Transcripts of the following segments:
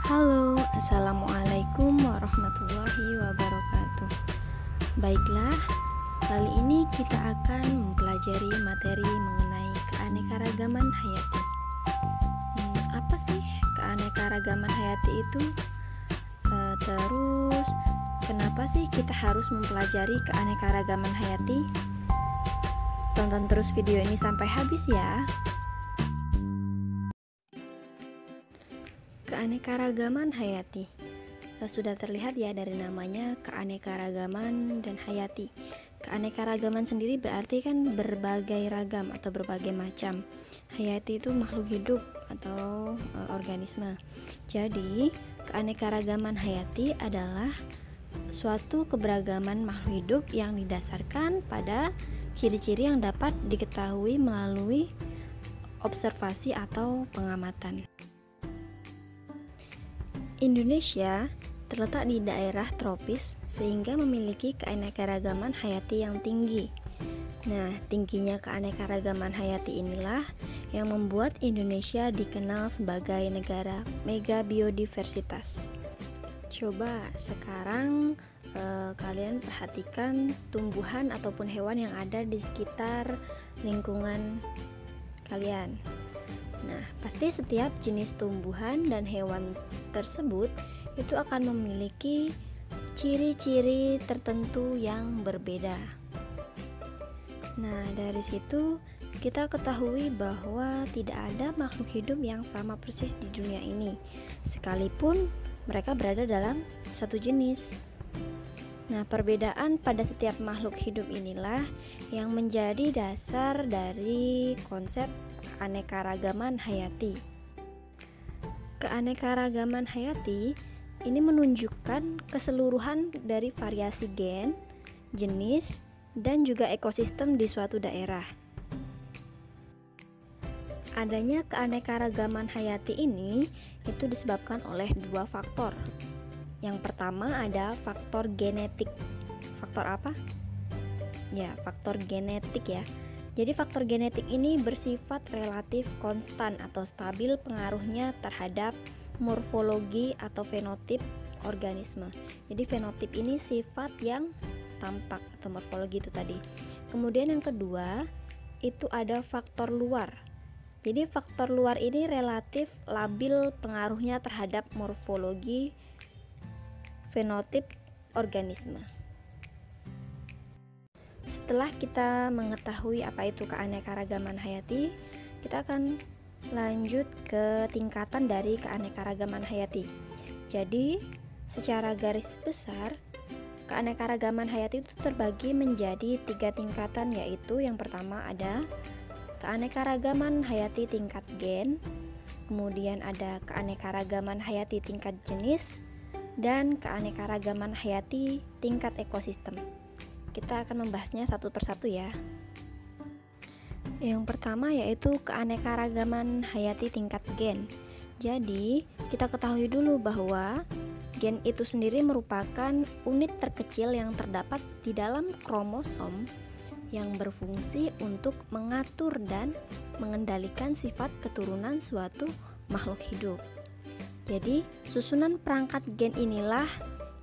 Halo, assalamualaikum warahmatullahi wabarakatuh. Baiklah, kali ini kita akan mempelajari materi mengenai keanekaragaman hayati. Apa sih keanekaragaman hayati itu? Terus, kenapa sih kita harus mempelajari keanekaragaman hayati? Tonton terus video ini sampai habis ya. Keanekaragaman hayati sudah terlihat ya dari namanya, keanekaragaman dan hayati. Keanekaragaman sendiri berarti kan berbagai ragam atau berbagai macam. Hayati itu makhluk hidup atau organisme. Jadi keanekaragaman hayati adalah suatu keberagaman makhluk hidup yang didasarkan pada ciri-ciri yang dapat diketahui melalui observasi atau pengamatan. Indonesia terletak di daerah tropis sehingga memiliki keanekaragaman hayati yang tinggi. Nah, tingginya keanekaragaman hayati inilah yang membuat Indonesia dikenal sebagai negara mega biodiversitas. Coba sekarang kalian perhatikan tumbuhan ataupun hewan yang ada di sekitar lingkungan kalian. Nah, pasti setiap jenis tumbuhan dan hewan tersebut itu akan memiliki ciri-ciri tertentu yang berbeda. Nah, dari situ kita ketahui bahwa tidak ada makhluk hidup yang sama persis di dunia ini, sekalipun mereka berada dalam satu jenis. Nah, perbedaan pada setiap makhluk hidup inilah yang menjadi dasar dari konsep keanekaragaman hayati. Keanekaragaman hayati ini menunjukkan keseluruhan dari variasi gen, jenis, dan juga ekosistem di suatu daerah. Adanya keanekaragaman hayati ini itu disebabkan oleh dua faktor. Yang pertama ada faktor genetik. Faktor apa? Ya, faktor genetik ya. Jadi faktor genetik ini bersifat relatif konstan atau stabil pengaruhnya terhadap morfologi atau fenotip organisme. Jadi fenotip ini sifat yang tampak atau morfologi itu tadi. Kemudian yang kedua itu ada faktor luar. Jadi faktor luar ini relatif labil pengaruhnya terhadap morfologi fenotip organisme. Setelah kita mengetahui apa itu keanekaragaman hayati, kita akan lanjut ke tingkatan dari keanekaragaman hayati. Jadi, secara garis besar, keanekaragaman hayati itu terbagi menjadi 3 tingkatan, yaitu yang pertama ada keanekaragaman hayati tingkat gen, kemudian ada keanekaragaman hayati tingkat jenis, dan keanekaragaman hayati tingkat ekosistem. Kita akan membahasnya satu persatu ya. Yang pertama yaitu keanekaragaman hayati tingkat gen. Jadi, kita ketahui dulu bahwa gen itu sendiri merupakan unit terkecil yang terdapat di dalam kromosom yang berfungsi untuk mengatur dan mengendalikan sifat keturunan suatu makhluk hidup. Jadi, susunan perangkat gen inilah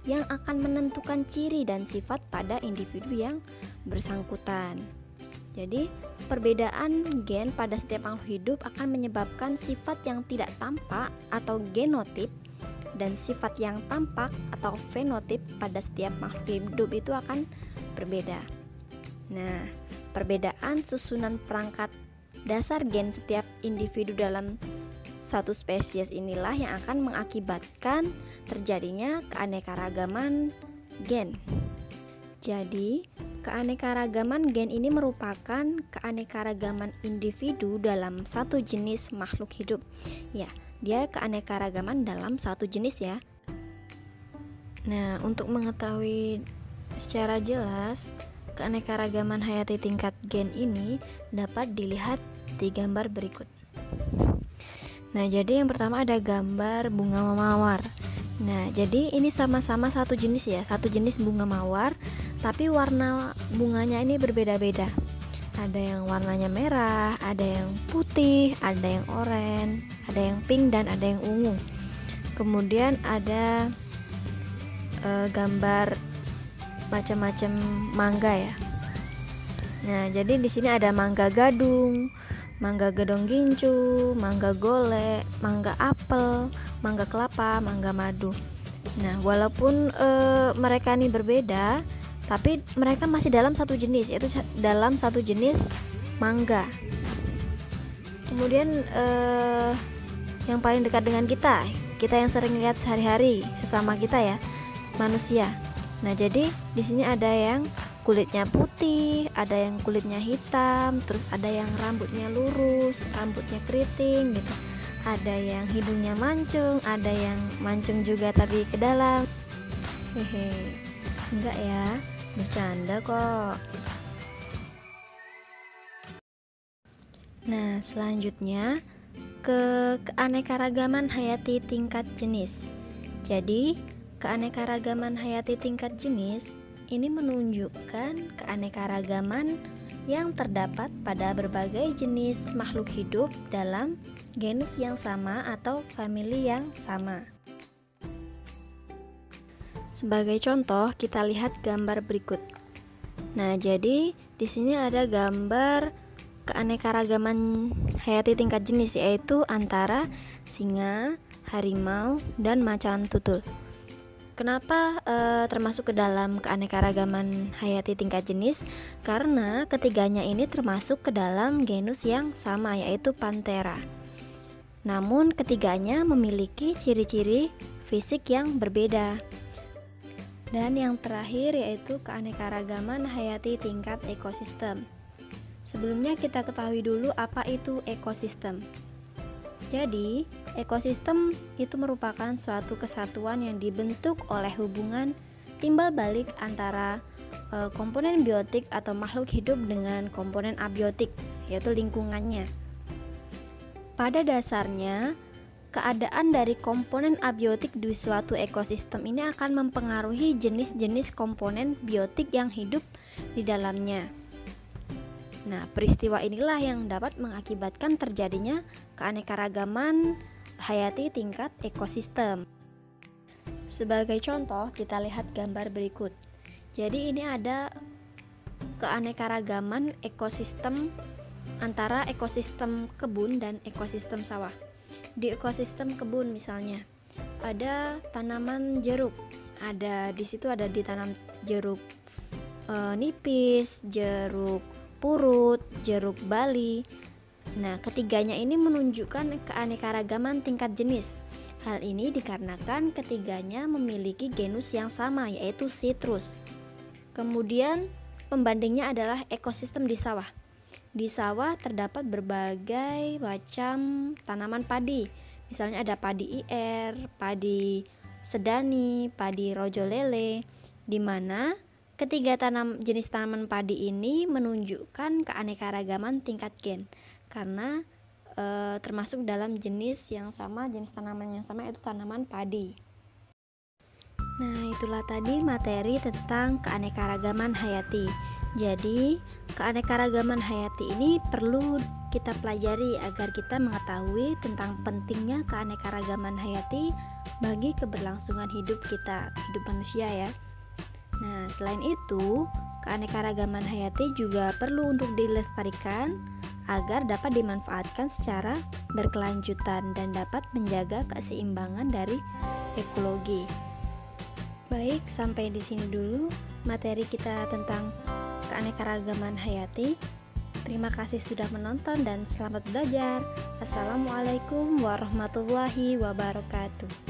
yang akan menentukan ciri dan sifat pada individu yang bersangkutan. Jadi, perbedaan gen pada setiap makhluk hidup akan menyebabkan sifat yang tidak tampak atau genotip dan sifat yang tampak atau fenotip pada setiap makhluk hidup itu akan berbeda. Nah, perbedaan susunan perangkat dasar gen setiap individu dalam satu spesies inilah yang akan mengakibatkan terjadinya keanekaragaman gen. Jadi, keanekaragaman gen ini merupakan keanekaragaman individu dalam satu jenis makhluk hidup. Ya, dia keanekaragaman dalam satu jenis ya. Nah, untuk mengetahui secara jelas keanekaragaman hayati tingkat gen ini dapat dilihat di gambar berikut. Nah, jadi yang pertama ada gambar bunga mawar. Nah, jadi ini sama-sama satu jenis ya, satu jenis bunga mawar, tapi warna bunganya ini berbeda-beda. Ada yang warnanya merah, ada yang putih, ada yang oranye, ada yang pink, dan ada yang ungu. Kemudian ada gambar macam-macam mangga ya. Nah, jadi di sini ada mangga gadung, mangga gedong gincu, mangga golek, mangga apel, mangga kelapa, mangga madu. Nah, walaupun mereka ini berbeda, tapi mereka masih dalam satu jenis, yaitu dalam satu jenis mangga. Kemudian yang paling dekat dengan kita yang sering lihat sehari-hari sesama kita ya, manusia. Nah, jadi di sini ada yang kulitnya putih, ada yang kulitnya hitam, terus ada yang rambutnya lurus, rambutnya keriting gitu. Ada yang hidungnya mancung, ada yang mancung juga tapi ke dalam. Hehe. Enggak ya, bercanda kok. Nah, selanjutnya keanekaragaman hayati tingkat jenis. Jadi, keanekaragaman hayati tingkat jenis ini menunjukkan keanekaragaman yang terdapat pada berbagai jenis makhluk hidup dalam genus yang sama atau famili yang sama. Sebagai contoh, kita lihat gambar berikut. Nah, jadi di sini ada gambar keanekaragaman hayati tingkat jenis, yaitu antara singa, harimau, dan macan tutul. Kenapa termasuk ke dalam keanekaragaman hayati tingkat jenis? Karena ketiganya ini termasuk ke dalam genus yang sama, yaitu Panthera. Namun ketiganya memiliki ciri-ciri fisik yang berbeda. Dan yang terakhir yaitu keanekaragaman hayati tingkat ekosistem. Sebelumnya kita ketahui dulu apa itu ekosistem. Jadi, ekosistem itu merupakan suatu kesatuan yang dibentuk oleh hubungan timbal balik antara komponen biotik atau makhluk hidup dengan komponen abiotik, yaitu lingkungannya. Pada dasarnya, keadaan dari komponen abiotik di suatu ekosistem ini akan mempengaruhi jenis-jenis komponen biotik yang hidup di dalamnya. Nah, peristiwa inilah yang dapat mengakibatkan terjadinya keanekaragaman hayati tingkat ekosistem. Sebagai contoh, kita lihat gambar berikut. Jadi ini ada keanekaragaman ekosistem antara ekosistem kebun dan ekosistem sawah. Di ekosistem kebun misalnya, ada tanaman jeruk. Di situ ada ditanam jeruk nipis, jeruk purut, jeruk bali. Nah, ketiganya ini menunjukkan keanekaragaman tingkat jenis. Hal ini dikarenakan ketiganya memiliki genus yang sama, yaitu sitrus. Kemudian pembandingnya adalah ekosistem di sawah. Di sawah terdapat berbagai macam tanaman padi. Misalnya ada padi IR, padi sedani, padi rojo lele, di mana ketiga jenis tanaman padi ini menunjukkan keanekaragaman tingkat gen karena termasuk dalam jenis yang sama, jenis tanaman yang sama, yaitu tanaman padi. Nah, itulah tadi materi tentang keanekaragaman hayati. Jadi, keanekaragaman hayati ini perlu kita pelajari agar kita mengetahui tentang pentingnya keanekaragaman hayati bagi keberlangsungan hidup kita, hidup manusia ya. Nah, selain itu, keanekaragaman hayati juga perlu untuk dilestarikan agar dapat dimanfaatkan secara berkelanjutan dan dapat menjaga keseimbangan dari ekologi. Baik, sampai di sini dulu materi kita tentang keanekaragaman hayati. Terima kasih sudah menonton dan selamat belajar. Assalamualaikum warahmatullahi wabarakatuh.